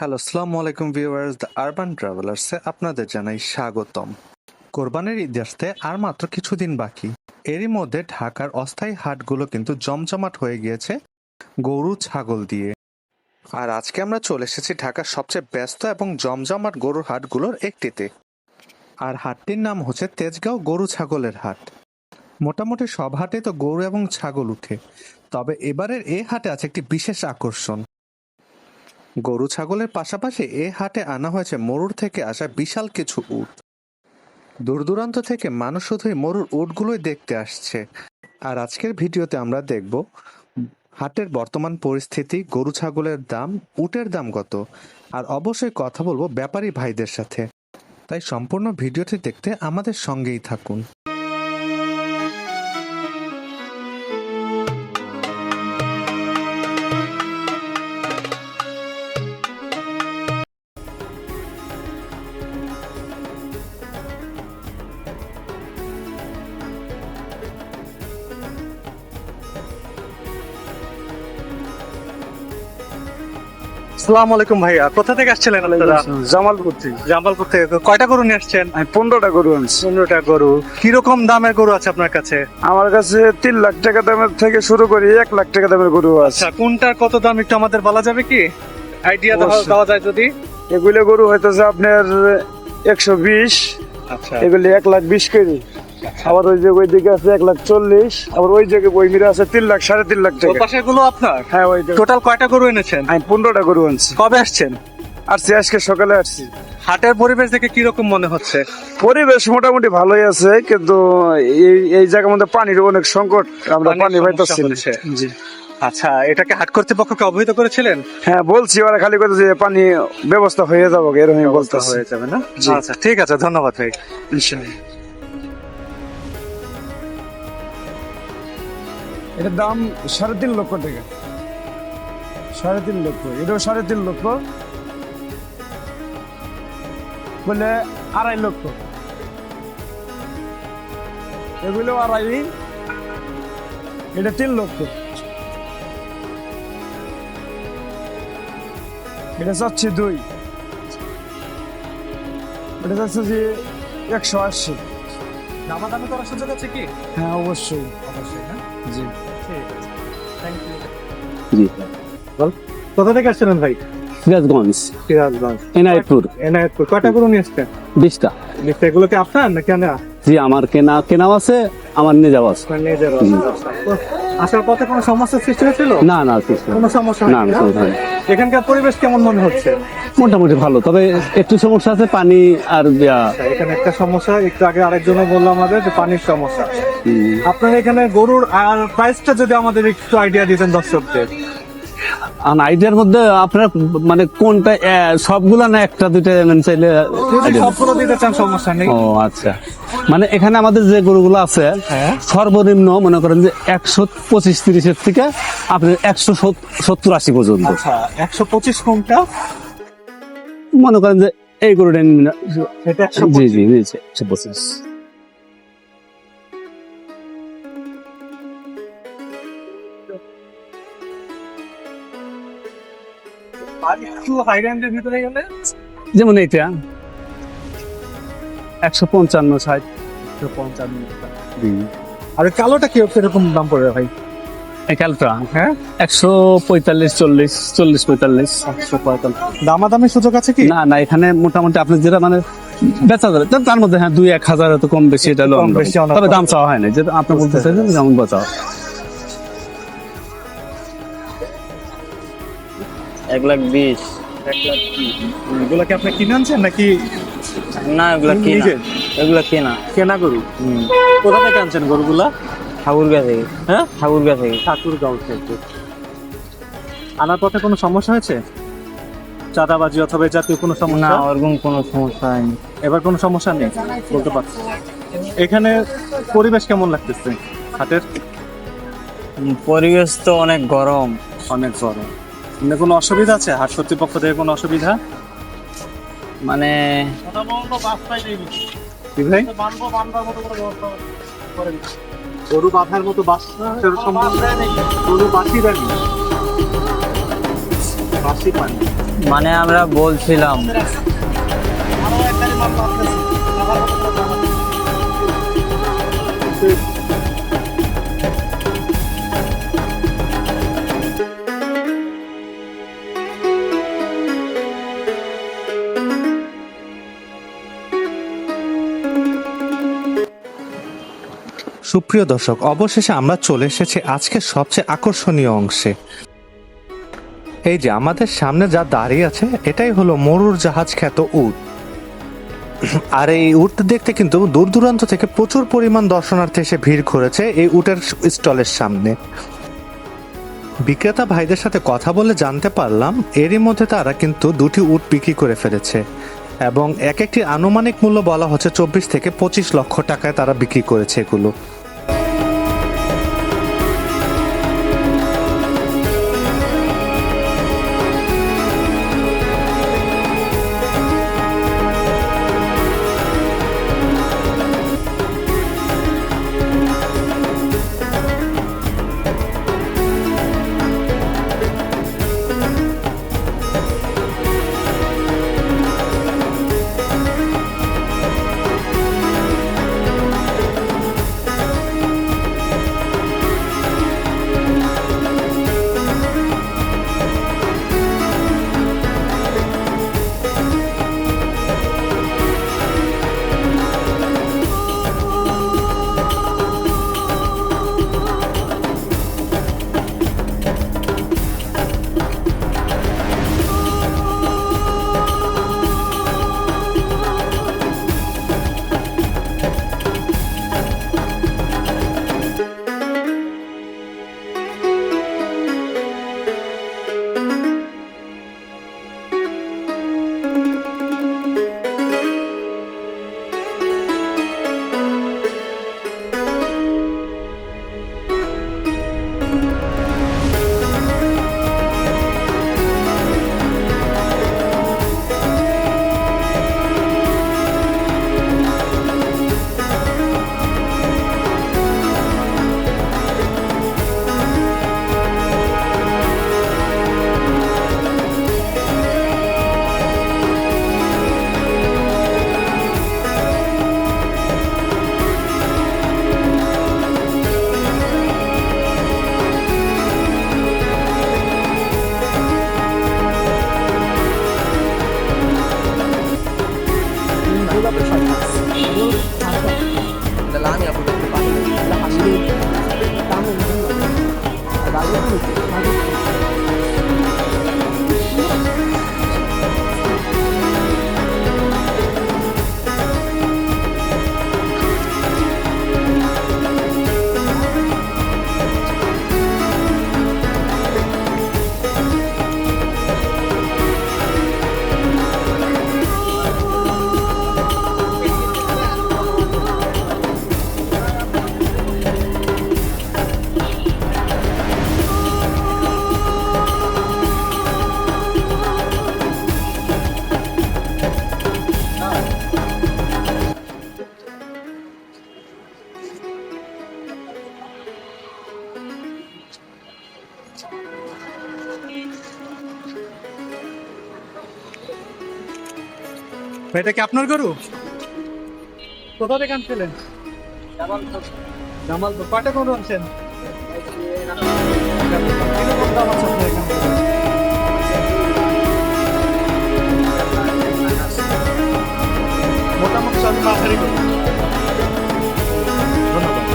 Hello, আসসালামু আলাইকুম viewers, the urban ট্রাভেলার্সে আপনাদের জানাই স্বাগতম। কোরবানির ঈদ আসতে আর মাত্র কিছুদিন বাকি। এরই মধ্যে ঢাকার অস্থায়ী হাটগুলো কিন্তু জমজমাট হয়ে গিয়েছে গরু ছাগল দিয়ে। আর আজকে আমরা চলে এসেছি ঢাকার সবচেয়ে ব্যস্ত এবং জমজমাট গরুর হাটগুলোর একটিতে। আর হাটটির নাম হচ্ছে তেজগাঁও গরু ছাগলের হাট। মোটামুটি সব হাটে তো গরু এবং ছাগল উঠে, তবে এবারের এই হাটে আছে একটি বিশেষ আকর্ষণ। গরু ছাগলের পাশাপাশি এ হাটে আনা হয়েছে মরুর থেকে আসা বিশাল কিছু উট। দূর দূরান্ত থেকে মানুষ শুধুই মরুর উটগুলোই দেখতে আসছে। আর আজকের ভিডিওতে আমরা দেখব হাটের বর্তমান পরিস্থিতি, গরু ছাগলের দাম, উটের দাম কত, আর অবশ্যই কথা বলবো ব্যাপারী ভাইদের সাথে। তাই সম্পূর্ণ ভিডিওটি দেখতে আমাদের সঙ্গেই থাকুন। আসসালামু আলাইকুম ভাইয়া, কোথা থেকে আসছিলেন আপনারা? জামালপুর থেকে। জামালপুর থেকে। কয়টা গরু নিয়ে আসছেন? আমি 15টা গরু আনছি। 15টা গরু। কিরকম দামের গরু আছে আপনার কাছে? আমার কাছে 3 লাখ টাকা দামের থেকে শুরু করি 1 লাখ টাকা দামের গরু আছে। আচ্ছা, কোনটার কত দাম একটু আমাদের বলা যাবে কি? আইডিয়া অবশ্যই। দেওয়া যায় যদি। এগুলো গরু হইতেছে আপনার 120, আচ্ছা এগুলি 1,20,000 করে। আবার ওই দিকে আছে 1,40,000, আবার ওই জায়গায় বই মিলে আছে 3 লাখ, 3.5 লাখ ওই টাকা। পাশের গুলো আপনার? হ্যাঁ, ওই টোটাল কয়টা গরু এনেছেন? আমি 15টা গরু আনছি। কবে আসছেন? আসছি আজকে সকালে আসছি। হাটের পরিবেশ দেখে কিরকম মনে হচ্ছে? পরিবেশ মোটামুটি ভালোই আছে, কিন্তু এই জায়গার মধ্যে পানির অনেক সংকট, আমরা পানির পানি পাইতেছি সমস্যা না। হচ্ছে। জি। আচ্ছা, এটাকে হাট কর্তৃপক্ষকে অবহিত করেছিলেন? হ্যাঁ, বলছি, ওরা খালি কথা যে পানি ব্যবস্থা হয়ে যাবো এরকম বলতেছে। হয়ে যাবে না? জি। আচ্ছা, ঠিক আছে, ধন্যবাদ ভাই। ইনশাআল্লাহ। এটার দাম 3.5 লক্ষ টাকা। 3.5 লক্ষ, এটাও 3.5 লক্ষ, বলে 2.5 লক্ষ, এগুলো 2.5, এটা 3 লক্ষ, এটা চাচ্ছি 2, এটা চাচ্ছে যে 180। দামাদামি করার সুযোগ আছে কি? হ্যাঁ, অবশ্যই। অবশ্যই না? জি। ঠিক আছে, থ্যাংক ইউ। জি, কোথা থেকে আসছিলেন ভাই? সিরাজগঞ্জ, সিরাজগঞ্জ। এনায়তপুর। এনায়েতপুর। কয়টা গরু নিয়ে আসছেন? 20টা। এগুলো কি আপনার না কেনা? জি, আমার কেনাও আছে, আমার নিয়ে যাওয়া আছে। নিজের আসার পথে কোনো সমস্যার সৃষ্টি হয়েছিল? না না, কিছু না। কোনো সমস্যা না, হয়নি না, না? সমস্যা নেই। এখানকার পরিবেশ কেমন মনে হচ্ছে? মোটামুটি ভালো, তবে একটু সমস্যা আছে, পানি আর এখানে একটা সমস্যা, একটু আগে আরেকজনও বললো আমাদের যে পানির সমস্যা। হুম। আপনার এখানে গরুর আর প্রাইসটা যদি আমাদের একটু আইডিয়া দিতেন দর্শকদের। আইডিয়ার মধ্যে আপনার মানে কোনটা, সবগুলা না একটা দুইটা চাইলে idea? সবগুলো দিতে চান, সমস্যা নেই। ও আচ্ছা, মানে এখানে আমাদের যে গরুগুলো আছে হ্যাঁ। সর্বনিম্ন মনে করেন যে 125-30 থেকে আপনার 170-80 পর্যন্ত। আচ্ছা, 125 কোনটা? মনে করেন যে এই গরুটা এটা জি জি জি 125। আর একটু হাই রেঞ্জের ভিতরে গেলে যেমন এইটা 155-60। 155। আর ওই কালোটা কি এরকম দাম পড়বে ভাই? এই কালটা হ্যাঁ, 145-40-45। 145। দামাদামি সুযোগ আছে কি? না না, এখানে মোটামুটি আপনি যেটা মানে বেচা যাবে তার মধ্যে, হ্যাঁ 2-1 হাজার তো কম বেশি, এটা হলো কম অন্যরকম। বেশি অনেক তবে কম। দাম চাওয়া হয় না, যেটা আপনি বলতে চাইছেন যেমন বাঁচাও। 1,20,000। 1,20,000। এগুলো কি আপনি কিনে আনছেন নাকি না, এগুলা কেনা। নিজের? এগুলা কেনা। কেনা গরু? কোথা থেকে আনছেন গরুগুলা? ঠাকুরগাঁ থেকে। হ্যাঁ, ঠাকুরগাঁ থেকে। ঠাকুরগাঁও থেকে। আনার পথে কোনো সমস্যা হয়েছে? চাঁদাবাজি অথবা এই জাতীয় কোনো না, সমস্যা? ওরকম কোনো সমস্যা হয়নি। এবার কোনো সমস্যা নেই বলতে পারছি। এখানে পরিবেশ কেমন লাগতেছে হাটের? পরিবেশ তো অনেক গরম। অনেক গরম। মানে কোনো অসুবিধা আছে হাট কর্তৃপক্ষ থেকে, কোনো অসুবিধা? মানে কি ভাই? গরু বাঁধার মতো বাস কোনো বাসই দেয়নি। মানে আমরা বলছিলাম সুপ্রিয় দর্শক, অবশেষে আমরা চলে এসেছি আজকের সবচেয়ে আকর্ষণীয় অংশে। এই যে আমাদের সামনে যা দাঁড়িয়ে আছে, এটাই হলো মরুর জাহাজ খ্যাত উট। আর এই উট দেখতে কিন্তু দূর দূরান্ত থেকে প্রচুর পরিমাণ দর্শনার্থী এসে ভিড় করেছে এই উটের স্টলের সামনে। বিক্রেতা ভাইদের সাথে কথা বলে জানতে পারলাম এরই মধ্যে তারা কিন্তু 2টি উট বিক্রি করে ফেলেছে এবং এক একটি আনুমানিক মূল্য বলা হচ্ছে 24 থেকে 25 লক্ষ টাকায় তারা বিক্রি করেছে এগুলো। এটা কি আপনার গরু? কোথা থেকে আনছিলেন? জামালপুর। কয়টা গরু আনছেন? কিরকম দাম আছে আপনার এখানে? মোটামুটি সব মাঝারি গরু। ধন্যবাদ।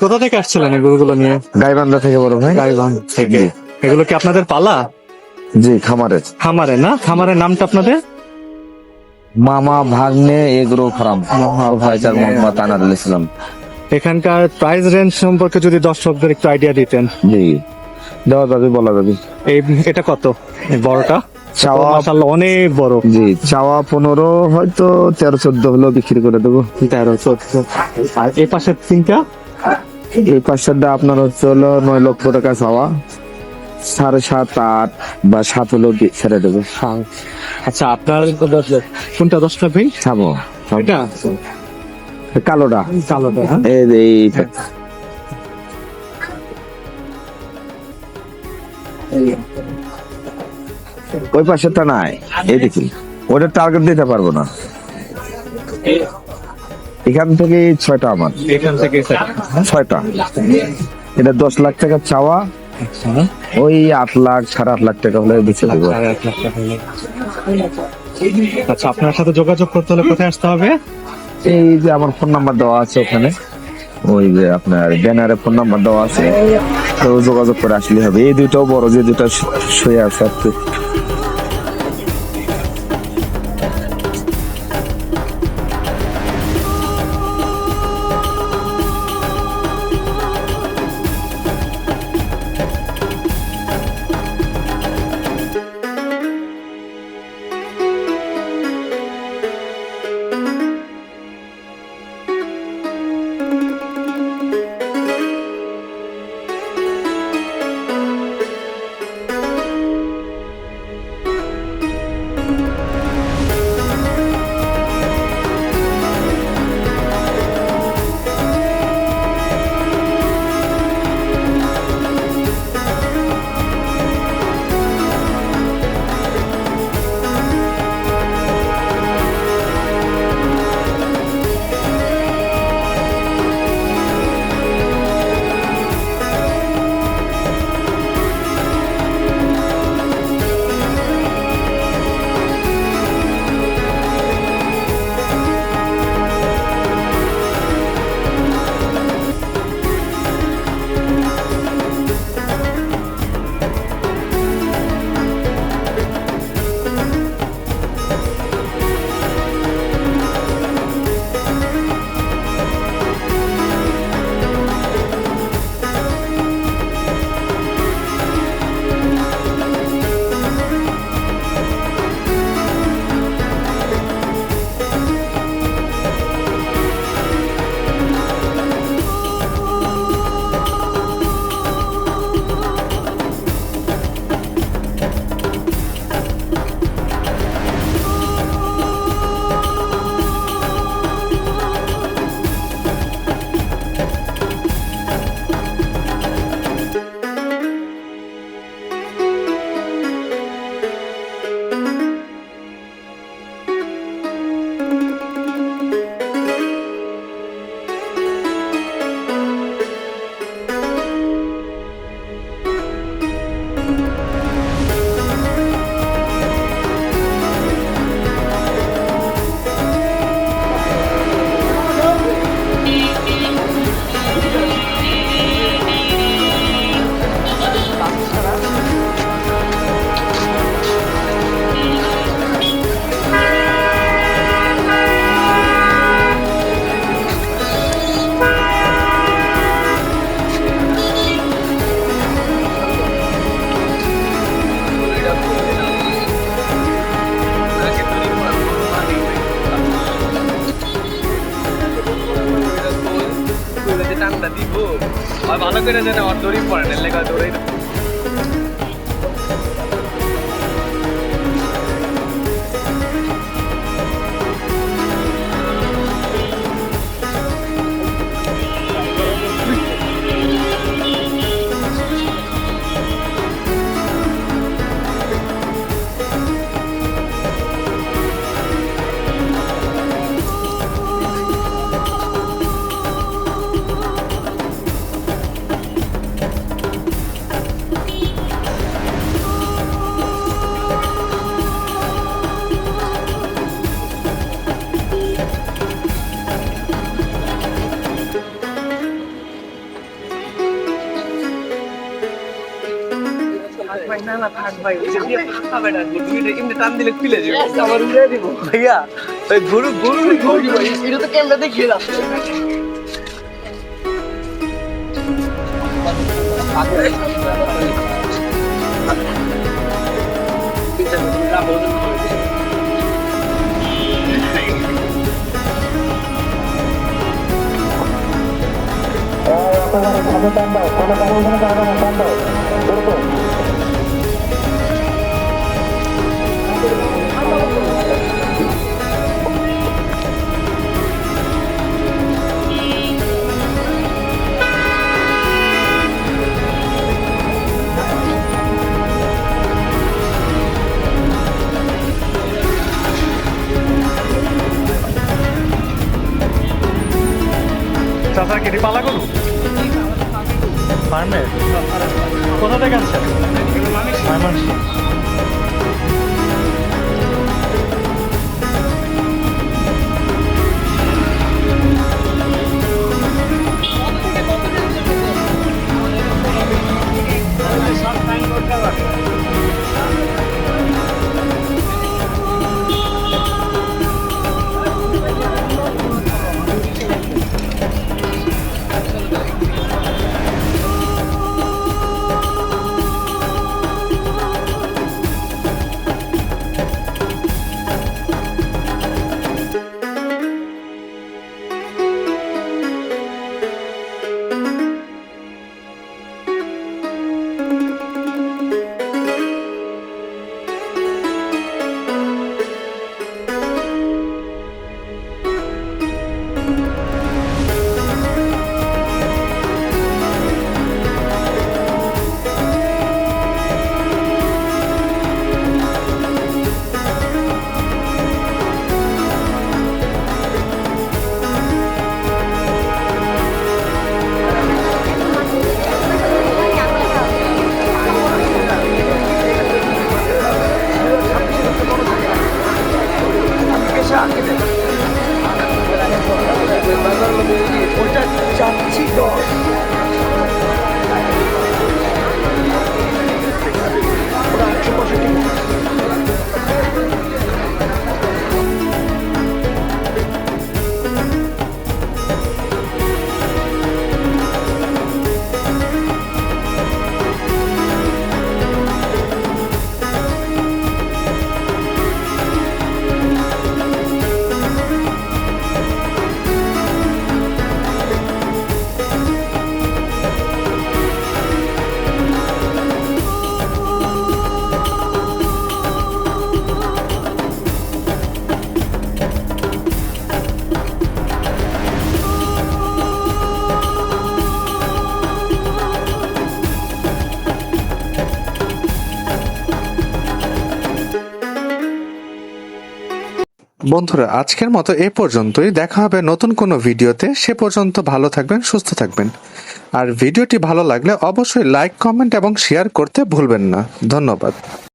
কোথা থেকে আসছিলেন এই গরুগুলো নিয়ে? গাইবান্ধা থেকে বড় ভাই। গাইবান্ধা থেকে। এগুলো কি আপনাদের পালা? জি, খামারের। খামারে না? খামারের নামটা আপনাদের? Mama Bhagne agro farm, provider Mohammad Anarul Islam. এখানকার প্রাইস রেঞ্জ সম্পর্কে যদি দর্শকদের একটু আইডিয়া দিতেন। জি, দেওয়া যাবে, বলা যাবে। এই এটা কত? এই বড়টা চাওয়া মাশাআল্লাহ অনেক বড়। জি, চাওয়া 15, হয়তো 13-14 হলেও বিক্রি করে দেবো। 13-14। আর এই পাশের তিনটা? এই পাশেরটা আপনার হচ্ছে হলো 9 লক্ষ টাকা চাওয়া, 7.5, 8 বা 7 হলেও ছেড়ে দেবো। আচ্ছা, আপনার কোনটা 10টা ভাই? ছাবো এটা কালোটা, কালোটা। হ্যাঁ? এই ওই পাশেরটা নাই, এই দেখি ওটা টার্গেট দিতে পারবো না। এখান থেকে 6টা আমার, এখান থেকে 6টা। এটা 10 লাখ টাকা চাওয়া, ওই 8 লাখ 8.5 লাখ টাকা হলে বেঁচে দেবো। আচ্ছা, আপনার সাথে যোগাযোগ করতে হলে কোথায় আসতে হবে? এই যে আমার ফোন নাম্বার দেওয়া আছে ওখানে, ওই যে আপনার ব্যানারে ফোন নাম্বার দেওয়া আছে, তো যোগাযোগ করে আসলে হবে। এই দুইটাও বড়, যে দুটা শুয়ে আছে আর কি। ভালো করে জানে ওর দড়ি পড়ে না, লেখা দৌড়াই ভাই ওই যে দিয়ে পাকা বেটা দুইটা এমনি টান দিলে খুলে যাবে আমার উড়ে দিব ভাইয়া ওই গরু ভাই এটা তো ক্যামেরা দেখিয়ে দাও চাচা কেটে পালা করু ফার্মে কোথা থেকে আনছেন ময়মনসিংহ। বন্ধুরা আজকের মতো এ পর্যন্তই। দেখা হবে নতুন কোনো ভিডিওতে। সে পর্যন্ত ভালো থাকবেন, সুস্থ থাকবেন। আর ভিডিওটি ভালো লাগলে অবশ্যই লাইক, কমেন্ট এবং শেয়ার করতে ভুলবেন না। ধন্যবাদ।